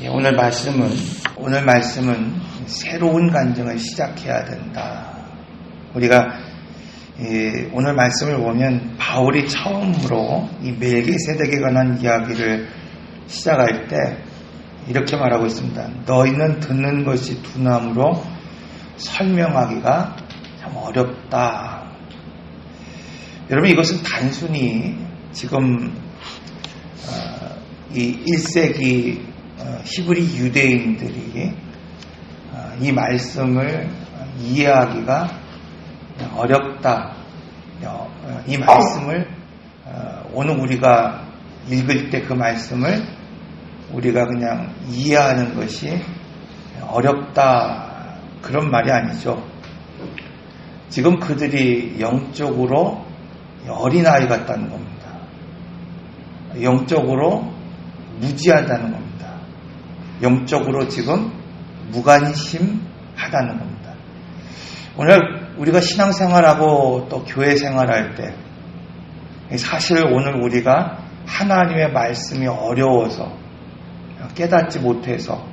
오늘 말씀은 새로운 간증을 시작해야 된다. 우리가 오늘 말씀을 보면 바울이 처음으로 이 멜기세덱에 관한 이야기를 시작할 때 이렇게 말하고 있습니다. 너희는 듣는 것이 둔함으로 설명하기가 참 어렵다. 여러분, 이것은 단순히 지금 이 1세기 히브리 유대인들이 이 말씀을 이해하기가 어렵다. 이 말씀을 오늘 우리가 읽을 때 그 말씀을 우리가 그냥 이해하는 것이 어렵다. 그런 말이 아니죠. 지금 그들이 영적으로 어린아이 같다는 겁니다. 영적으로 무지하다는 겁니다. 영적으로 지금 무관심하다는 겁니다. 오늘 우리가 신앙생활하고 또 교회 생활할 때 사실 오늘 우리가 하나님의 말씀이 어려워서 깨닫지 못해서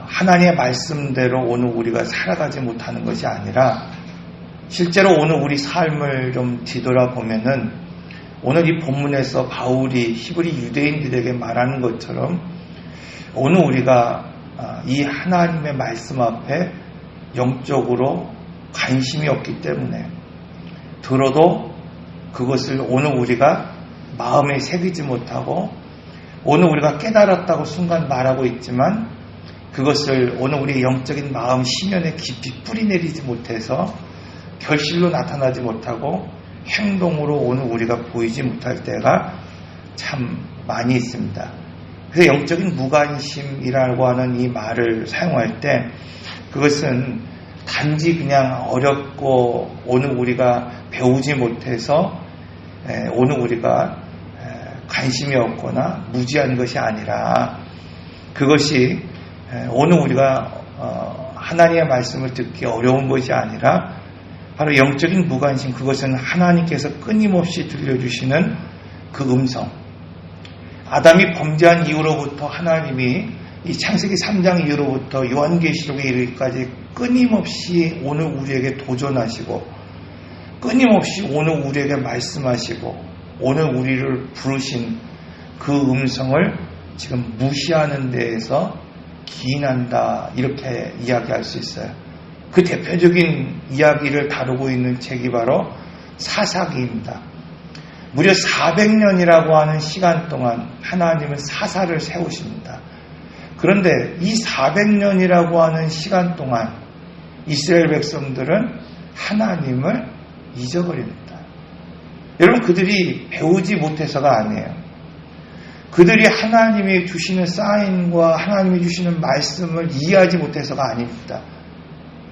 하나님의 말씀대로 오늘 우리가 살아가지 못하는 것이 아니라 실제로 오늘 우리 삶을 좀 뒤돌아보면은 오늘 이 본문에서 바울이 히브리 유대인들에게 말하는 것처럼 오늘 우리가 이 하나님의 말씀 앞에 영적으로 관심이 없기 때문에 들어도 그것을 오늘 우리가 마음에 새기지 못하고 오늘 우리가 깨달았다고 순간 말하고 있지만 그것을 오늘 우리의 영적인 마음 심연에 깊이 뿌리내리지 못해서 결실로 나타나지 못하고 행동으로 오늘 우리가 보이지 못할 때가 참 많이 있습니다. 그래서 영적인 무관심이라고 하는 이 말을 사용할 때 그것은 단지 그냥 어렵고 오늘 우리가 배우지 못해서 오늘 우리가 관심이 없거나 무지한 것이 아니라 그것이 오늘 우리가 하나님의 말씀을 듣기 어려운 것이 아니라 바로 영적인 무관심, 그것은 하나님께서 끊임없이 들려주시는 그 음성. 아담이 범죄한 이후로부터 하나님이 이 창세기 3장 이후로부터 요한계시록에 이르기까지 끊임없이 오늘 우리에게 도전하시고 끊임없이 오늘 우리에게 말씀하시고 오늘 우리를 부르신 그 음성을 지금 무시하는 데에서 기인한다, 이렇게 이야기할 수 있어요. 그 대표적인 이야기를 다루고 있는 책이 바로 사사기입니다. 무려 400년이라고 하는 시간 동안 하나님은 사사를 세우십니다. 그런데 이 400년이라고 하는 시간 동안 이스라엘 백성들은 하나님을 잊어버립니다. 여러분, 그들이 배우지 못해서가 아니에요. 그들이 하나님이 주시는 사인과 하나님이 주시는 말씀을 이해하지 못해서가 아닙니다.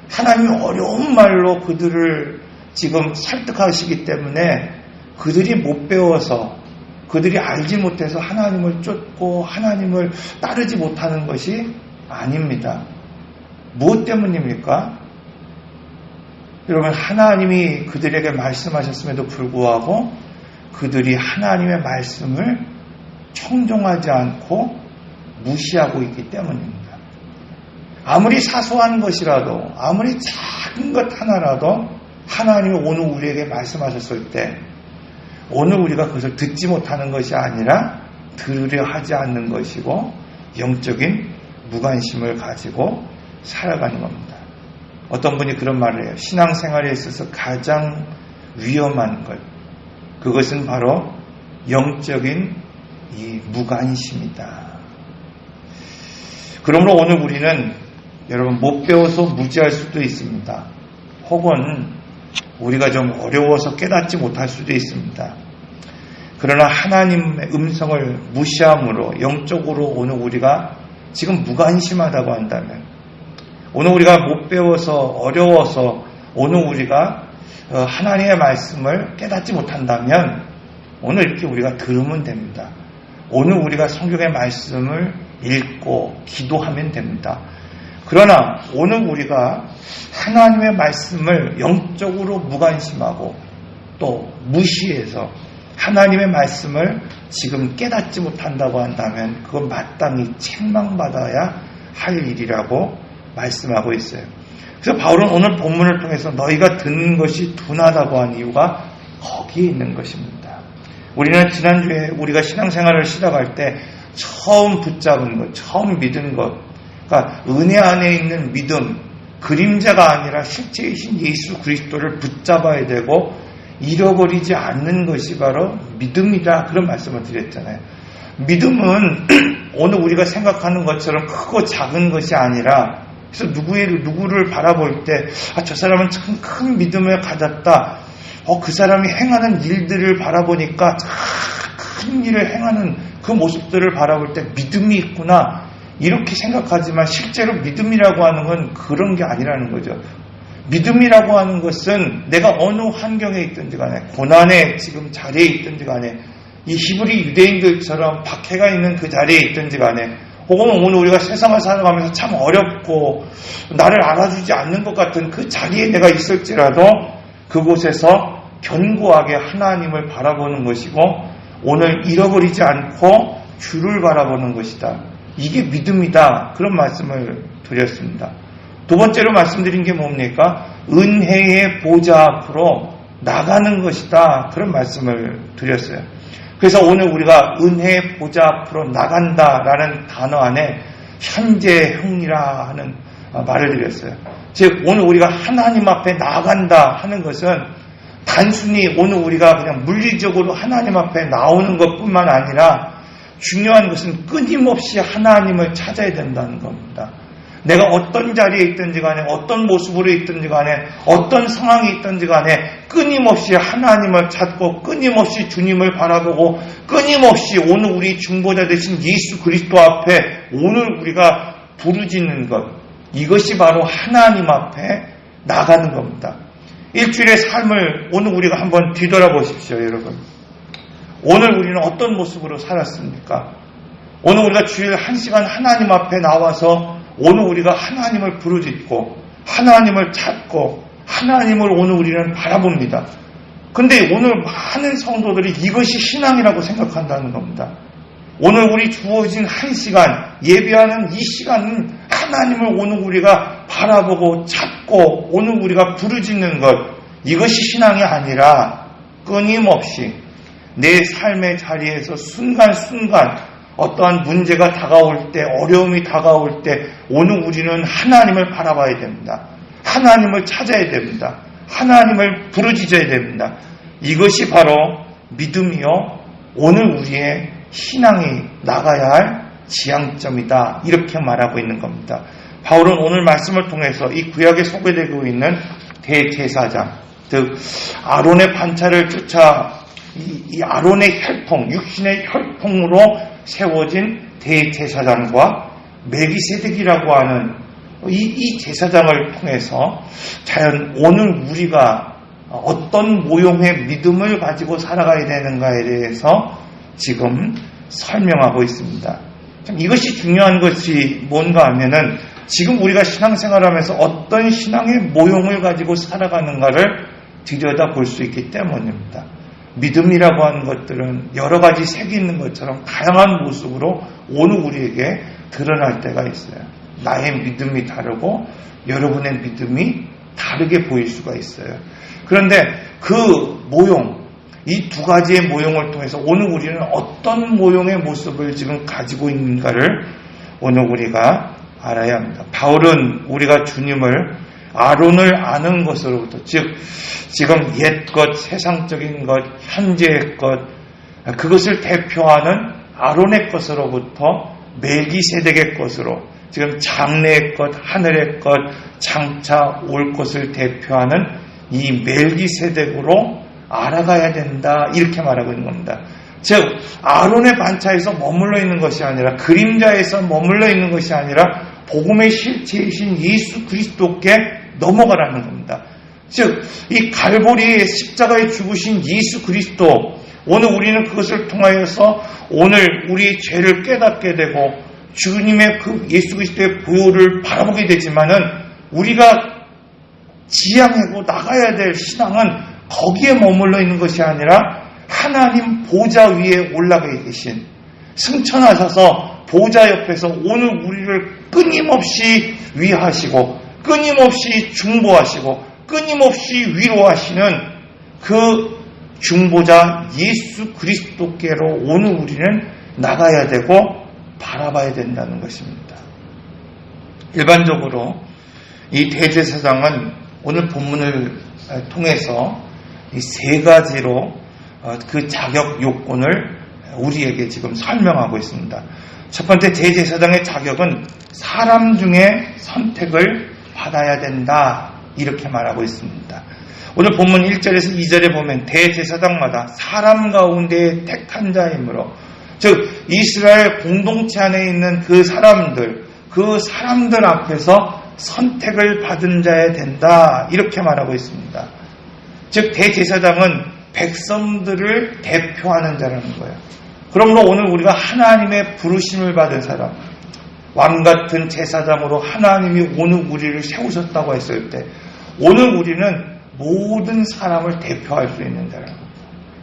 하나님이 어려운 말로 그들을 지금 설득하시기 때문에 그들이 못 배워서 그들이 알지 못해서 하나님을 쫓고 하나님을 따르지 못하는 것이 아닙니다. 무엇 때문입니까? 여러분, 하나님이 그들에게 말씀하셨음에도 불구하고 그들이 하나님의 말씀을 청종하지 않고 무시하고 있기 때문입니다. 아무리 사소한 것이라도 아무리 작은 것 하나라도 하나님이 오늘 우리에게 말씀하셨을 때 오늘 우리가 그것을 듣지 못하는 것이 아니라 들으려 하지 않는 것이고 영적인 무관심을 가지고 살아가는 겁니다. 어떤 분이 그런 말을 해요. 신앙생활에 있어서 가장 위험한 것, 그것은 바로 영적인 이 무관심이다. 그러므로 오늘 우리는 여러분 못 배워서 무지할 수도 있습니다. 혹은 우리가 좀 어려워서 깨닫지 못할 수도 있습니다. 그러나 하나님의 음성을 무시함으로 영적으로 오늘 우리가 지금 무관심하다고 한다면 오늘 우리가 못 배워서 어려워서 오늘 우리가 하나님의 말씀을 깨닫지 못한다면 오늘 이렇게 우리가 들으면 됩니다. 오늘 우리가 성경의 말씀을 읽고 기도하면 됩니다. 그러나 오늘 우리가 하나님의 말씀을 영적으로 무관심하고 또 무시해서 하나님의 말씀을 지금 깨닫지 못한다고 한다면 그건 마땅히 책망받아야 할 일이라고 말씀하고 있어요. 그래서 바울은 오늘 본문을 통해서 너희가 듣는 것이 둔하다고 한 이유가 거기에 있는 것입니다. 우리는 지난주에 우리가 신앙생활을 시작할 때 처음 붙잡은 것, 처음 믿은 것, 그러니까 은혜 안에 있는 믿음, 그림자가 아니라 실제이신 예수 그리스도를 붙잡아야 되고 잃어버리지 않는 것이 바로 믿음이다, 그런 말씀을 드렸잖아요. 믿음은 오늘 우리가 생각하는 것처럼 크고 작은 것이 아니라, 그래서 누구를 바라볼 때 저 사람은 참 큰 믿음을 가졌다, 그 사람이 행하는 일들을 바라보니까 큰 일을 행하는 그 모습들을 바라볼 때 믿음이 있구나, 이렇게 생각하지만 실제로 믿음이라고 하는 건 그런 게 아니라는 거죠. 믿음이라고 하는 것은 내가 어느 환경에 있든지 간에, 고난의 지금 자리에 있든지 간에, 이 히브리 유대인들처럼 박해가 있는 그 자리에 있든지 간에, 혹은 오늘 우리가 세상을 살아가면서 참 어렵고 나를 알아주지 않는 것 같은 그 자리에 내가 있을지라도 그곳에서 견고하게 하나님을 바라보는 것이고 오늘 잃어버리지 않고 주를 바라보는 것이다. 이게 믿음이다. 그런 말씀을 드렸습니다. 두 번째로 말씀드린 게 뭡니까? 은혜의 보좌 앞으로 나가는 것이다. 그런 말씀을 드렸어요. 그래서 오늘 우리가 은혜의 보좌 앞으로 나간다라는 단어 안에 현재형이라 하는 말을 드렸어요. 즉 오늘 우리가 하나님 앞에 나간다 하는 것은 단순히 오늘 우리가 그냥 물리적으로 하나님 앞에 나오는 것뿐만 아니라 중요한 것은 끊임없이 하나님을 찾아야 된다는 겁니다. 내가 어떤 자리에 있든지 간에, 어떤 모습으로 있든지 간에, 어떤 상황이 있든지 간에 끊임없이 하나님을 찾고 끊임없이 주님을 바라보고 끊임없이 오늘 우리 중보자 되신 예수 그리스도 앞에 오늘 우리가 부르짖는 것, 이것이 바로 하나님 앞에 나가는 겁니다. 일주일의 삶을 오늘 우리가 한번 뒤돌아보십시오, 여러분. 오늘 우리는 어떤 모습으로 살았습니까? 오늘 우리가 주일 1시간 하나님 앞에 나와서 오늘 우리가 하나님을 부르짖고 하나님을 찾고 하나님을 오늘 우리는 바라봅니다. 근데 오늘 많은 성도들이 이것이 신앙이라고 생각한다는 겁니다. 오늘 우리 주어진 1시간, 예배하는 이 시간은 하나님을 오늘 우리가 바라보고 찾고 오늘 우리가 부르짖는 것, 이것이 신앙이 아니라 끊임없이 내 삶의 자리에서 순간순간 어떠한 문제가 다가올 때, 어려움이 다가올 때 오늘 우리는 하나님을 바라봐야 됩니다. 하나님을 찾아야 됩니다. 하나님을 부르짖어야 됩니다. 이것이 바로 믿음이요, 오늘 우리의 신앙이 나가야 할 지향점이다, 이렇게 말하고 있는 겁니다. 바울은 오늘 말씀을 통해서 이 구약에 소개되고 있는 대제사장, 즉 아론의 반차를 쫓아 이 아론의 혈통, 육신의 혈통으로 세워진 대제사장과 멜기세덱이라고 하는 이 제사장을 통해서 과연 오늘 우리가 어떤 모형의 믿음을 가지고 살아가야 되는가에 대해서 지금 설명하고 있습니다. 이것이 중요한 것이 뭔가 하면은 지금 우리가 신앙생활하면서 어떤 신앙의 모형을 가지고 살아가는가를 들여다볼 수 있기 때문입니다. 믿음이라고 하는 것들은 여러 가지 색이 있는 것처럼 다양한 모습으로 오늘 우리에게 드러날 때가 있어요. 나의 믿음이 다르고 여러분의 믿음이 다르게 보일 수가 있어요. 그런데 그 모형, 이 두 가지의 모형을 통해서 오늘 우리는 어떤 모형의 모습을 지금 가지고 있는가를 오늘 우리가 알아야 합니다. 바울은 우리가 주님을 아론을 아는 것으로부터, 즉 지금 옛것, 세상적인 것, 현재의 것, 그것을 대표하는 아론의 것으로부터 멜기세덱의 것으로, 지금 장래의 것, 하늘의 것, 장차 올 것을 대표하는 이 멜기세덱으로 알아가야 된다, 이렇게 말하고 있는 겁니다. 즉 아론의 반차에서 머물러 있는 것이 아니라, 그림자에서 머물러 있는 것이 아니라 복음의 실체이신 예수 그리스도께 넘어가라는 겁니다. 즉 이 갈보리의 십자가에 죽으신 예수 그리스도, 오늘 우리는 그것을 통하여서 오늘 우리의 죄를 깨닫게 되고 주님의 그 예수 그리스도의 보혈을 바라보게 되지만은, 우리가 지향하고 나가야 될 신앙은 거기에 머물러 있는 것이 아니라 하나님 보좌 위에 올라가 계신, 승천하셔서 보좌 옆에서 오늘 우리를 끊임없이 위하시고 끊임없이 중보하시고 끊임없이 위로하시는 그 중보자 예수 그리스도께로 오늘 우리는 나가야 되고 바라봐야 된다는 것입니다. 일반적으로 이 대제사장은 오늘 본문을 통해서 이 세 가지로 그 자격 요건을 우리에게 지금 설명하고 있습니다. 첫 번째, 대제사장의 자격은 사람 중에 선택을 받아야 된다, 이렇게 말하고 있습니다. 오늘 본문 1절에서 2절에 보면 대제사장마다 사람 가운데 택한 자이므로, 즉 이스라엘 공동체 안에 있는 그 사람들 앞에서 선택을 받은 자야 된다, 이렇게 말하고 있습니다. 즉 대제사장은 백성들을 대표하는 자라는 거예요. 그러므로 오늘 우리가 하나님의 부르심을 받은 사람, 왕같은 제사장으로 하나님이 오늘 우리를 세우셨다고 했을 때 오늘 우리는 모든 사람을 대표할 수 있는 자라는 겁니다.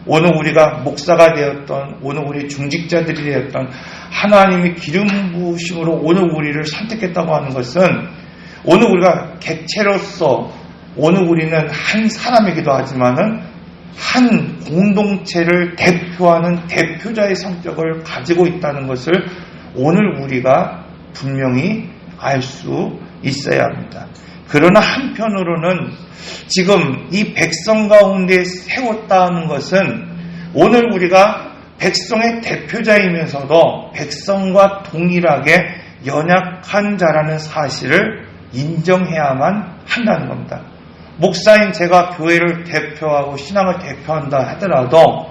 오늘 우리가 목사가 되었던, 오늘 우리 중직자들이 되었던, 하나님이 기름 부으심으로 오늘 우리를 선택했다고 하는 것은 오늘 우리가 객체로서 오늘 우리는 한 사람이기도 하지만은 한 공동체를 대표하는 대표자의 성격을 가지고 있다는 것을 오늘 우리가 분명히 알 수 있어야 합니다. 그러나 한편으로는 지금 이 백성 가운데 세웠다는 것은 오늘 우리가 백성의 대표자이면서도 백성과 동일하게 연약한 자라는 사실을 인정해야만 한다는 겁니다. 목사인 제가 교회를 대표하고 신앙을 대표한다 하더라도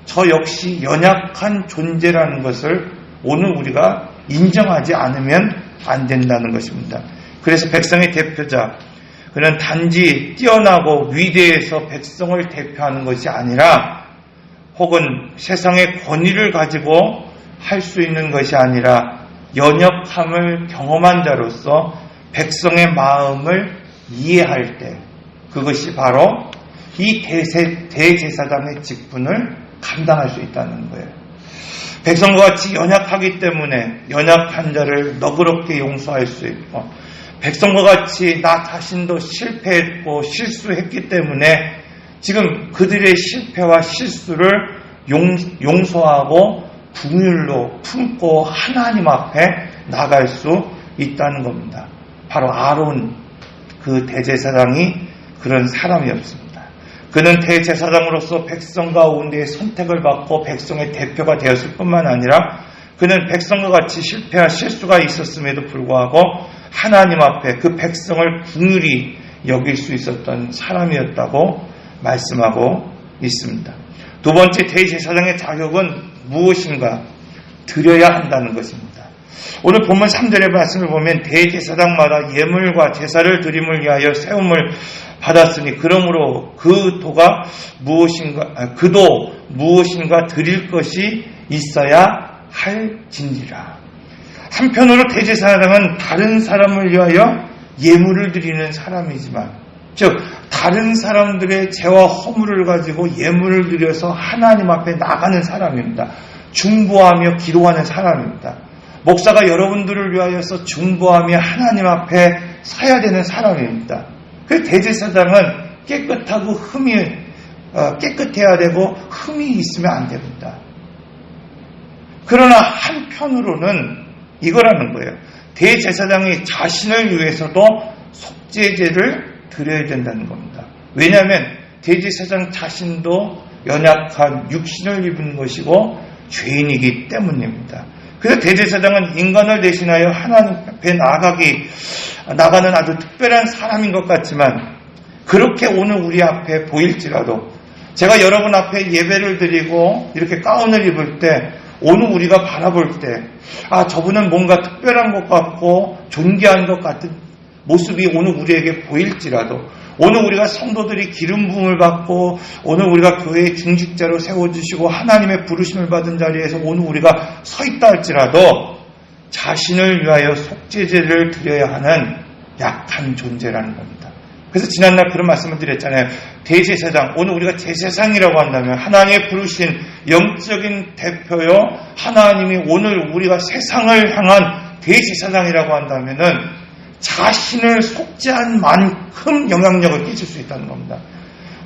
저 역시 연약한 존재라는 것을 오늘 우리가 인정하지 않으면 안 된다는 것입니다. 그래서 백성의 대표자, 그는 단지 뛰어나고 위대해서 백성을 대표하는 것이 아니라, 혹은 세상의 권위를 가지고 할 수 있는 것이 아니라 연약함을 경험한 자로서 백성의 마음을 이해할 때, 그것이 바로 이 대제사장의 직분을 감당할 수 있다는 거예요. 백성과 같이 연약하기 때문에 연약한 자를 너그럽게 용서할 수 있고, 백성과 같이 나 자신도 실패했고 실수했기 때문에 지금 그들의 실패와 실수를 용서하고 긍휼로 품고 하나님 앞에 나갈 수 있다는 겁니다. 바로 아론, 그 대제사장이 그런 사람이었습니다. 그는 대제사장으로서 백성 가운데 선택을 받고 백성의 대표가 되었을 뿐만 아니라 그는 백성과 같이 실패와 실수가 있었음에도 불구하고 하나님 앞에 그 백성을 긍휼히 여길 수 있었던 사람이었다고 말씀하고 있습니다. 두 번째, 대제사장의 자격은 무엇인가? 드려야 한다는 것입니다. 오늘 본문 3절의 말씀을 보면 대제사장마다 예물과 제사를 드림을 위하여 세움을 받았으니 그러므로 그도 무엇인가 드릴 것이 있어야 할진지라. 한편으로 대제사장은 다른 사람을 위하여 예물을 드리는 사람이지만, 즉 다른 사람들의 죄와 허물을 가지고 예물을 드려서 하나님 앞에 나가는 사람입니다. 중보하며 기도하는 사람입니다. 목사가 여러분들을 위하여서 중보하며 하나님 앞에 서야 되는 사람입니다. 그 대제사장은 깨끗하고 깨끗해야 되고 흠이 있으면 안 됩니다. 그러나 한편으로는 이거라는 거예요. 대제사장이 자신을 위해서도 속죄제를 드려야 된다는 겁니다. 왜냐하면 대제사장 자신도 연약한 육신을 입은 것이고 죄인이기 때문입니다. 그래서 대제사장은 인간을 대신하여 하나님 앞에 나가는 아주 특별한 사람인 것 같지만, 그렇게 오늘 우리 앞에 보일지라도 제가 여러분 앞에 예배를 드리고 이렇게 가운을 입을 때 오늘 우리가 바라볼 때 저분은 뭔가 특별한 것 같고 존귀한 것 같은 모습이 오늘 우리에게 보일지라도, 오늘 우리가 성도들이 기름 부음을 받고 오늘 우리가 교회의 중직자로 세워주시고 하나님의 부르심을 받은 자리에서 오늘 우리가 서 있다 할지라도 자신을 위하여 속죄제를 드려야 하는 약한 존재라는 겁니다. 그래서 지난날 그런 말씀을 드렸잖아요. 대제사장, 오늘 우리가 제사장이라고 한다면 하나님의 부르신 영적인 대표요, 하나님이 오늘 우리가 세상을 향한 대제사장이라고 한다면은 자신을 속죄한 만큼 영향력을 끼칠 수 있다는 겁니다.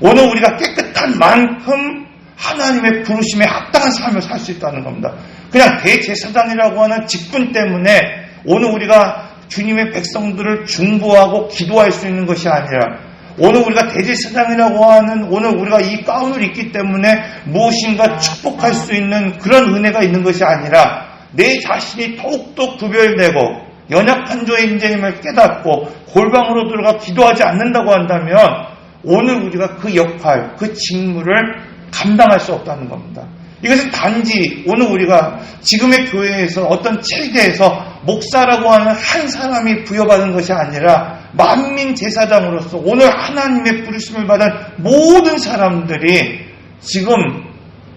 오늘 우리가 깨끗한 만큼 하나님의 부르심에 합당한 삶을 살 수 있다는 겁니다. 그냥 대제사장이라고 하는 직분 때문에 오늘 우리가 주님의 백성들을 중보하고 기도할 수 있는 것이 아니라, 오늘 우리가 대제사장이라고 하는 오늘 우리가 이 가운을 입기 때문에 무엇인가 축복할 수 있는 그런 은혜가 있는 것이 아니라, 내 자신이 더욱더 구별되고 연약한 자의 인재임을 깨닫고 골방으로 들어가 기도하지 않는다고 한다면 오늘 우리가 그 역할, 그 직무를 감당할 수 없다는 겁니다. 이것은 단지 오늘 우리가 지금의 교회에서 어떤 체계에서 목사라고 하는 한 사람이 부여받은 것이 아니라 만민 제사장으로서 오늘 하나님의 부르심을 받은 모든 사람들이 지금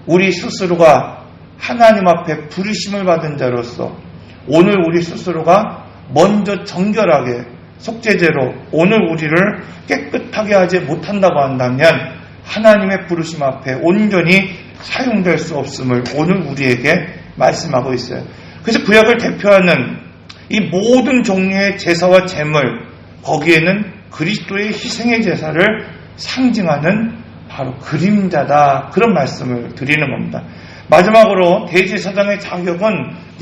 우리 스스로가 하나님 앞에 부르심을 받은 자로서 오늘 우리 스스로가 먼저 정결하게 속죄제로 오늘 우리를 깨끗하게 하지 못한다고 한다면 하나님의 부르심 앞에 온전히 사용될 수 없음을 오늘 우리에게 말씀하고 있어요. 그래서 구약을 대표하는 이 모든 종류의 제사와 제물, 거기에는 그리스도의 희생의 제사를 상징하는 바로 그림자다, 그런 말씀을 드리는 겁니다. 마지막으로 대제사장의 자격은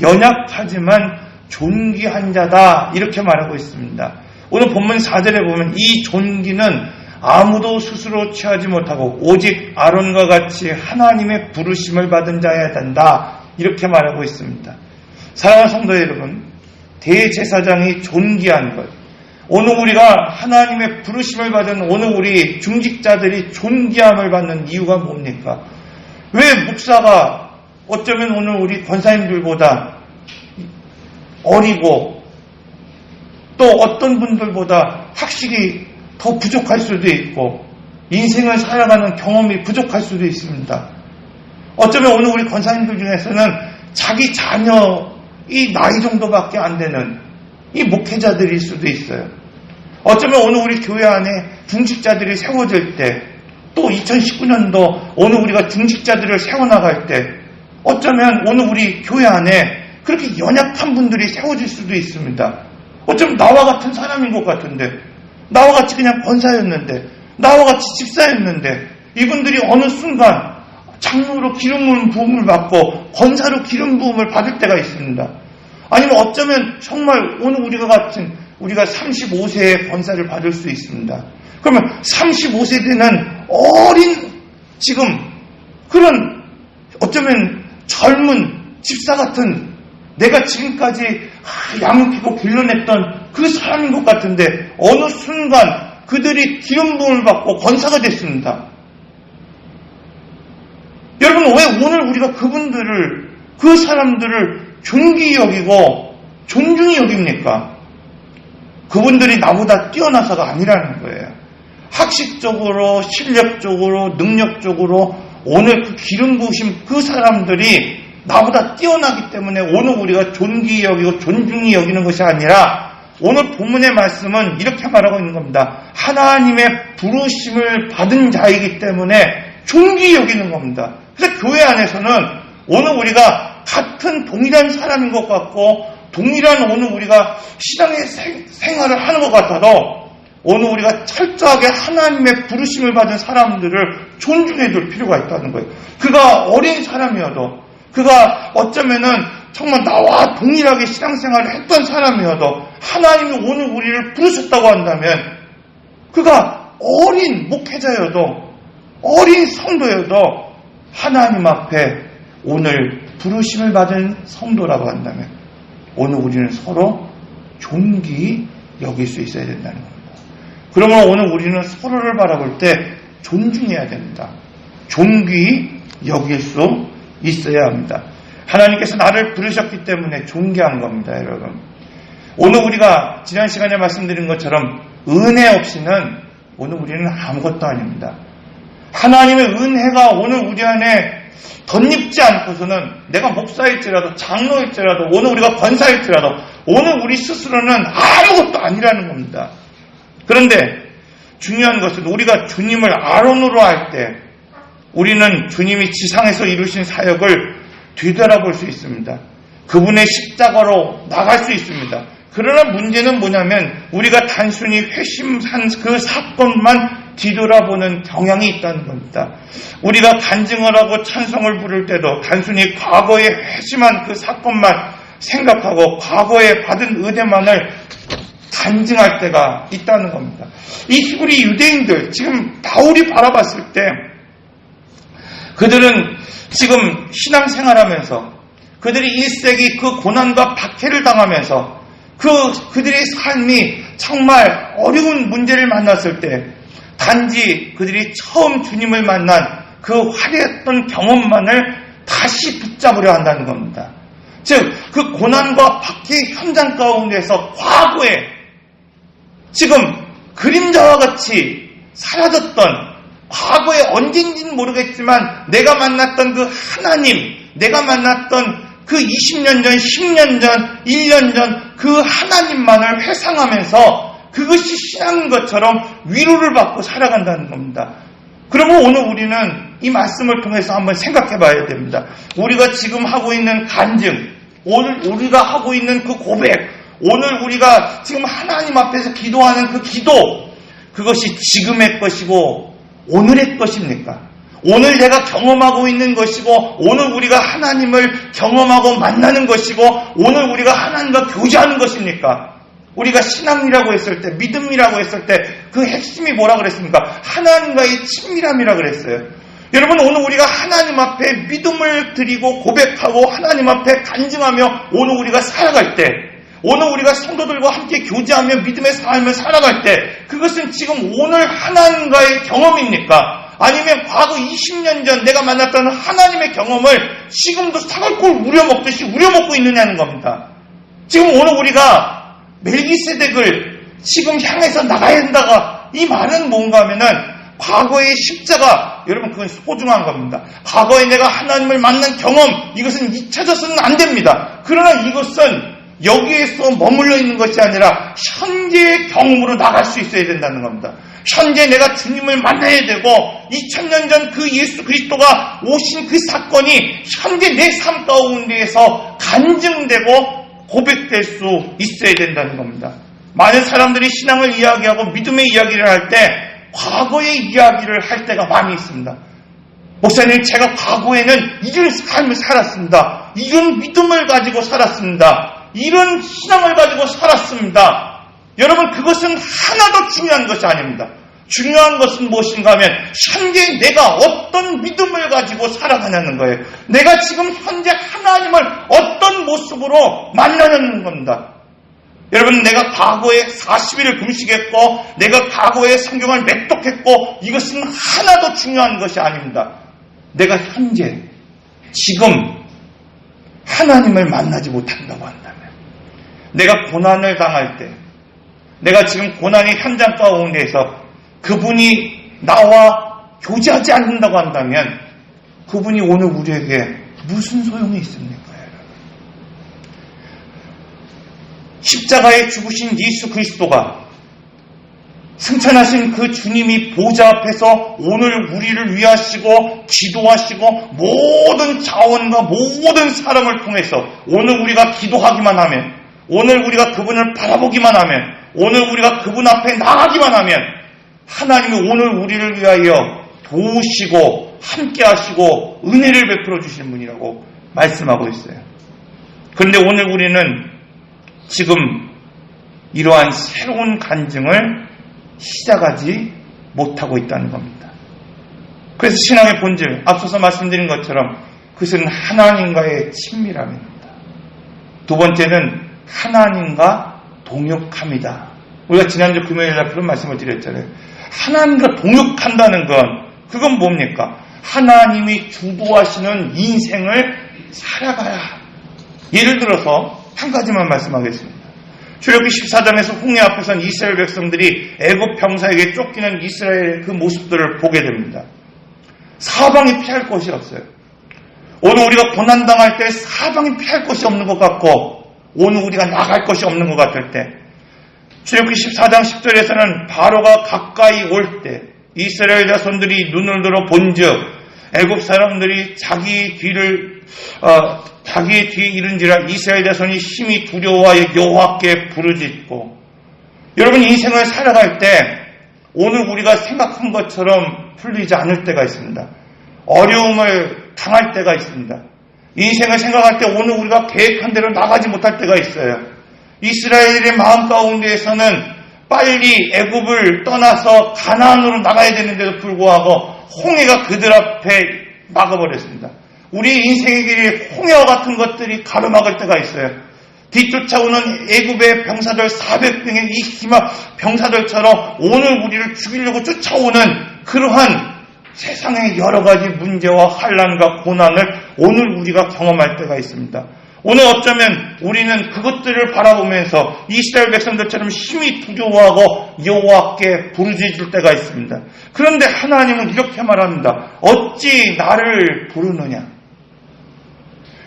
연약하지만 존귀한 자다, 이렇게 말하고 있습니다. 오늘 본문 4절에 보면 이 존귀는 아무도 스스로 취하지 못하고 오직 아론과 같이 하나님의 부르심을 받은 자여야 된다, 이렇게 말하고 있습니다. 사랑하는 성도 여러분, 대제사장이 존귀한 것, 오늘 우리가 하나님의 부르심을 받은 오늘 우리 중직자들이 존귀함을 받는 이유가 뭡니까? 왜 목사가 어쩌면 오늘 우리 권사님들보다 어리고 또 어떤 분들보다 학식이 더 부족할 수도 있고 인생을 살아가는 경험이 부족할 수도 있습니다. 어쩌면 오늘 우리 권사님들 중에서는 자기 자녀이 나이 정도밖에 안 되는 이 목회자들일 수도 있어요. 어쩌면 오늘 우리 교회 안에 중직자들이 세워질 때, 또 2019년도 오늘 우리가 중직자들을 세워나갈 때 어쩌면 오늘 우리 교회 안에 그렇게 연약한 분들이 세워질 수도 있습니다. 어쩌면 나와 같은 사람인 것 같은데, 나와 같이 그냥 권사였는데, 나와 같이 집사였는데 이분들이 어느 순간 장로로 기름 부음을 받고 권사로 기름 부음을 받을 때가 있습니다. 아니면 어쩌면 정말 오늘 우리가 35세의 권사를 받을 수 있습니다. 그러면 35세 되는 어린 지금 그런 어쩌면 젊은 집사 같은, 내가 지금까지 양육하고 길러냈던 그 사람인 것 같은데 어느 순간 그들이 기름 부음을 받고 권사가 됐습니다. 여러분, 왜 오늘 우리가 그분들을, 그 사람들을 존귀히 여기고 존중히 여깁니까? 그분들이 나보다 뛰어나서가 아니라는 거예요. 학식적으로, 실력적으로, 능력적으로 오늘 그 기름 부으신 그 사람들이 나보다 뛰어나기 때문에 오늘 우리가 존귀히 여기고 존중히 여기는 것이 아니라, 오늘 본문의 말씀은 이렇게 말하고 있는 겁니다. 하나님의 부르심을 받은 자이기 때문에 존귀히 여기는 겁니다. 그래서 교회 안에서는 오늘 우리가 같은 동일한 사람인 것 같고 동일한 오늘 우리가 신앙의 생활을 하는 것 같아도 오늘 우리가 철저하게 하나님의 부르심을 받은 사람들을 존중해 둘 필요가 있다는 거예요. 그가 어린 사람이어도, 그가 어쩌면은 정말 나와 동일하게 신앙생활을 했던 사람이어도 하나님이 오늘 우리를 부르셨다고 한다면, 그가 어린 목회자여도 어린 성도여도 하나님 앞에 오늘 부르심을 받은 성도라고 한다면 오늘 우리는 서로 존귀히 여길 수 있어야 된다는 겁니다. 그러면 오늘 우리는 서로를 바라볼 때 존중해야 됩니다. 존귀히 여길 수 있어야 합니다. 하나님께서 나를 부르셨기 때문에 존귀한 겁니다, 여러분. 오늘 우리가 지난 시간에 말씀드린 것처럼 은혜 없이는 오늘 우리는 아무것도 아닙니다. 하나님의 은혜가 오늘 우리 안에 덧입지 않고서는 내가 목사일지라도 장로일지라도 오늘 우리가 권사일지라도 오늘 우리 스스로는 아무것도 아니라는 겁니다. 그런데 중요한 것은 우리가 주님을 아론으로 할 때 우리는 주님이 지상에서 이루신 사역을 되돌아볼 수 있습니다. 그분의 십자가로 나갈 수 있습니다. 그러나 문제는 뭐냐면 우리가 단순히 회심한 그 사건만 뒤돌아보는 경향이 있다는 겁니다. 우리가 간증을 하고 찬송을 부를 때도 단순히 과거에 회심한 그 사건만 생각하고 과거에 받은 은혜만을 간증할 때가 있다는 겁니다. 이 히브리 유대인들, 지금 바울이 바라봤을 때 그들은 지금 신앙생활하면서 그들이 1세기 그 고난과 박해를 당하면서 그들의 삶이 정말 어려운 문제를 만났을 때 단지 그들이 처음 주님을 만난 그 화려했던 경험만을 다시 붙잡으려 한다는 겁니다. 즉, 그 고난과 박해의 현장 가운데서 과거에 지금 그림자와 같이 사라졌던 과거에 언젠지는 모르겠지만 내가 만났던 그 하나님, 내가 만났던 그 20년 전, 10년 전, 1년 전 그 하나님만을 회상하면서 그것이 신앙인 것처럼 위로를 받고 살아간다는 겁니다. 그러면 오늘 우리는 이 말씀을 통해서 한번 생각해 봐야 됩니다. 우리가 지금 하고 있는 간증, 오늘 우리가 하고 있는 그 고백, 오늘 우리가 지금 하나님 앞에서 기도하는 그 기도, 그것이 지금의 것이고 오늘의 것입니까? 오늘 내가 경험하고 있는 것이고 오늘 우리가 하나님을 경험하고 만나는 것이고 오늘 우리가 하나님과 교제하는 것입니까? 우리가 신앙이라고 했을 때, 믿음이라고 했을 때 그 핵심이 뭐라 그랬습니까? 하나님과의 친밀함이라 그랬어요. 여러분, 오늘 우리가 하나님 앞에 믿음을 드리고 고백하고 하나님 앞에 간증하며 오늘 우리가 살아갈 때, 오늘 우리가 성도들과 함께 교제하며 믿음의 삶을 살아갈 때 그것은 지금 오늘 하나님과의 경험입니까? 아니면 과거 20년 전 내가 만났던 하나님의 경험을 지금도 사골꿀 우려먹듯이 우려먹고 있느냐는 겁니다. 지금 오늘 우리가 멜기세덱을 지금 향해서 나가야 한다가 이 말은 뭔가 하면은 과거의 십자가, 여러분 그건 소중한 겁니다. 과거에 내가 하나님을 만난 경험, 이것은 잊혀져서는 안 됩니다. 그러나 이것은 여기에서 머물러 있는 것이 아니라 현재의 경험으로 나갈 수 있어야 된다는 겁니다. 현재 내가 주님을 만나야 되고 2000년 전 그 예수 그리스도가 오신 그 사건이 현재 내 삶 가운데에서 간증되고 고백될 수 있어야 된다는 겁니다. 많은 사람들이 신앙을 이야기하고 믿음의 이야기를 할 때 과거의 이야기를 할 때가 많이 있습니다. 목사님, 제가 과거에는 이런 삶을 살았습니다. 이런 믿음을 가지고 살았습니다. 이런 신앙을 가지고 살았습니다. 여러분, 그것은 하나도 중요한 것이 아닙니다. 중요한 것은 무엇인가 하면 현재 내가 어떤 믿음을 가지고 살아가냐는 거예요. 내가 지금 현재 하나님을 어떤 모습으로 만나는 겁니다. 여러분, 내가 과거에 40일을 금식했고 내가 과거에 성경을 맹독했고 이것은 하나도 중요한 것이 아닙니다. 내가 현재 지금 하나님을 만나지 못한다고 한다면, 내가 고난을 당할 때, 내가 지금 고난의 현장 가운데에서 그분이 나와 교제하지 않는다고 한다면 그분이 오늘 우리에게 무슨 소용이 있습니까? 십자가에 죽으신 예수 그리스도가, 승천하신 그 주님이 보좌 앞에서 오늘 우리를 위하시고 기도하시고 모든 자원과 모든 사람을 통해서 오늘 우리가 기도하기만 하면, 오늘 우리가 그분을 바라보기만 하면, 오늘 우리가 그분 앞에 나가기만 하면 하나님이 오늘 우리를 위하여 도우시고 함께 하시고 은혜를 베풀어 주시는 분이라고 말씀하고 있어요. 그런데 오늘 우리는 지금 이러한 새로운 간증을 시작하지 못하고 있다는 겁니다. 그래서 신앙의 본질, 앞서서 말씀드린 것처럼 그것은 하나님과의 친밀함입니다. 두 번째는 하나님과 동역함이다. 우리가 지난주 금요일날 그런 말씀을 드렸잖아요. 하나님과 동역한다는 그건 뭡니까? 하나님이 주도하시는 인생을 살아가야. 예를 들어서 한 가지만 말씀하겠습니다. 출애굽기 14장에서 홍해 앞에선 이스라엘 백성들이 애굽 병사에게 쫓기는 이스라엘의 그 모습들을 보게 됩니다. 사방이 피할 곳이 없어요. 오늘 우리가 고난당할 때 사방이 피할 곳이 없는 것 같고 오늘 우리가 나갈 곳이 없는 것 같을 때 출애굽기 14장 10절에서는 바로가 가까이 올 때 이스라엘 자손들이 눈을 들어 본즉 애굽 사람들이 자기의 뒤에 이른지라 이스라엘 자손이 심히 두려워하여 여호와께 부르짖고. 여러분, 인생을 살아갈 때 오늘 우리가 생각한 것처럼 풀리지 않을 때가 있습니다. 어려움을 당할 때가 있습니다. 인생을 생각할 때 오늘 우리가 계획한 대로 나가지 못할 때가 있어요. 이스라엘의 마음 가운데에서는 빨리 애굽을 떠나서 가나안으로 나가야 되는데도 불구하고 홍해가 그들 앞에 막아버렸습니다. 우리 인생의 길에 홍해와 같은 것들이 가로막을 때가 있어요. 뒤쫓아오는 애굽의 병사들 400명의 이 기마 병사들처럼 오늘 우리를 죽이려고 쫓아오는 그러한 세상의 여러 가지 문제와 환난과 고난을 오늘 우리가 경험할 때가 있습니다. 오늘 어쩌면 우리는 그것들을 바라보면서 이스라엘 백성들처럼 심히 두려워하고 여호와께 부르짖을 때가 있습니다. 그런데 하나님은 이렇게 말합니다. 어찌 나를 부르느냐?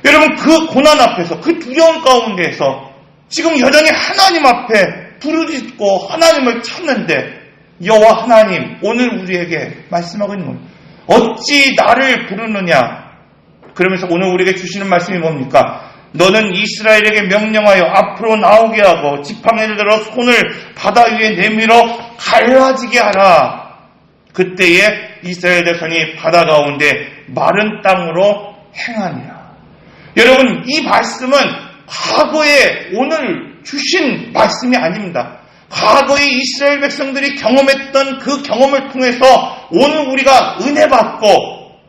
여러분, 그 고난 앞에서, 그 두려움 가운데에서 지금 여전히 하나님 앞에 부르짖고 하나님을 찾는데 여호와 하나님 오늘 우리에게 말씀하고 있는 겁니다. 어찌 나를 부르느냐? 그러면서 오늘 우리에게 주시는 말씀이 뭡니까? 너는 이스라엘에게 명령하여 앞으로 나오게 하고 지팡이를 들어 손을 바다 위에 내밀어 갈라지게 하라. 그때에 이스라엘 자손이 바다 가운데 마른 땅으로 행하니라. 여러분, 이 말씀은 과거에 오늘 주신 말씀이 아닙니다. 과거에 이스라엘 백성들이 경험했던 그 경험을 통해서 오늘 우리가 은혜 받고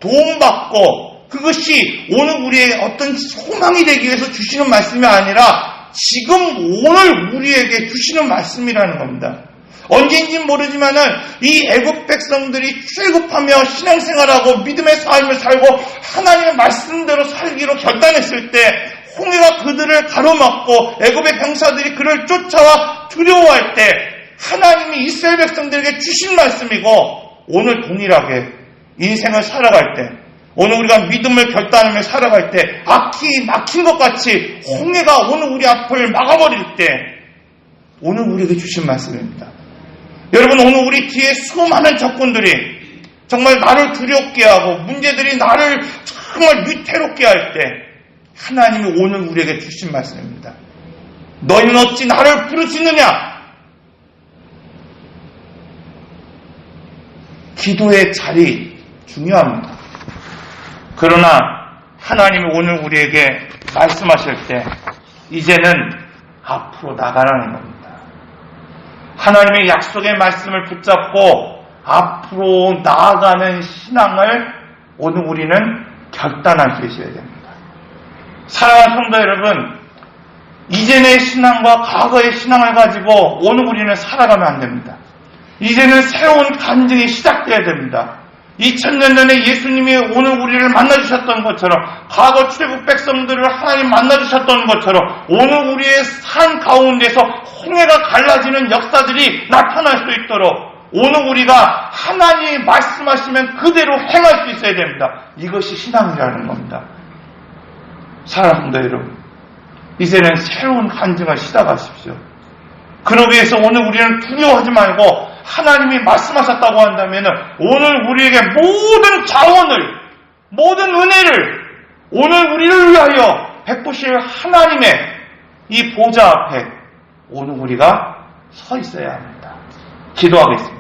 도움받고 그것이 오늘 우리의 어떤 소망이 되기 위해서 주시는 말씀이 아니라 지금 오늘 우리에게 주시는 말씀이라는 겁니다. 언제인지 모르지만은 이 애굽 백성들이 출애굽하며 신앙생활하고 믿음의 삶을 살고 하나님의 말씀대로 살기로 결단했을 때 홍해가 그들을 가로막고 애굽의 병사들이 그를 쫓아와 두려워할 때 하나님이 이스라엘 백성들에게 주신 말씀이고 오늘 동일하게 인생을 살아갈 때 오늘 우리가 믿음을 결단하며 살아갈 때 앞이 막힌 것 같이 홍해가 오늘 우리 앞을 막아버릴 때 오늘 우리에게 주신 말씀입니다. 여러분, 오늘 우리 뒤에 수많은 적군들이 정말 나를 두렵게 하고 문제들이 나를 정말 위태롭게 할 때 하나님이 오늘 우리에게 주신 말씀입니다. 너희는 어찌 나를 부르짖느냐? 기도의 자리 중요합니다. 그러나 하나님이 오늘 우리에게 말씀하실 때 이제는 앞으로 나가라는 겁니다. 하나님의 약속의 말씀을 붙잡고 앞으로 나아가는 신앙을 오늘 우리는 결단할 수 있어야 됩니다. 사랑하는 성도 여러분, 이전의 신앙과 과거의 신앙을 가지고 오늘 우리는 살아가면 안 됩니다. 이제는 새로운 간증이 시작돼야 됩니다. 2000년 전에 예수님이 오늘 우리를 만나주셨던 것처럼 과거 출애굽 백성들을 하나님 만나주셨던 것처럼 오늘 우리의 삶 가운데서 홍해가 갈라지는 역사들이 나타날 수 있도록 오늘 우리가 하나님이 말씀하시면 그대로 행할 수 있어야 됩니다. 이것이 신앙이라는 겁니다. 사랑하는 성도 여러분, 이제는 새로운 간증을 시작하십시오. 그러기 위해서 오늘 우리는 두려워하지 말고 하나님이 말씀하셨다고 한다면 오늘 우리에게 모든 자원을, 모든 은혜를 오늘 우리를 위하여 베푸실 하나님의 이 보좌 앞에 오늘 우리가 서 있어야 합니다. 기도하겠습니다.